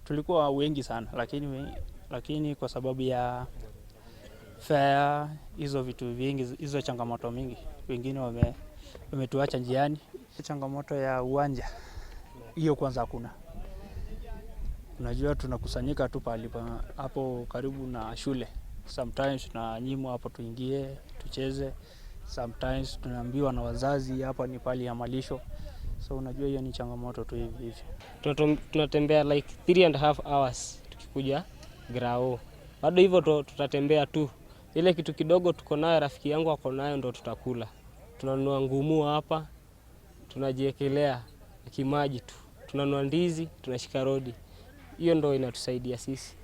tulikuwa wengi sana, lakini kwa sababu ya fare, hizo vitu vingi, hizo changamoto mingi, wengine wametuacha njiani. Changamoto ya uwanja hiyo kwanza hakuna. Unajua tunakusanyika tu pale hapo karibu na shule. Sometimes tunanyimwa hapo tuingie tucheze. Sometimes tunaambiwa na wazazi hapa ni pali ya malisho. So unajua hiyo ni changamoto tu hivi. Tunatembea like 3.5 hours tukikuja grao. Bado hivyo tutatembea tu. Ile kitu kidogo tuko nayo, rafiki yangu ako nayo, ndo tutakula. Tunanunua ngumu hapa, tunajiekelea kimaji tu. Tunanunua ndizi, tunashika rodi. Hiyo ndo inatusaidia sisi.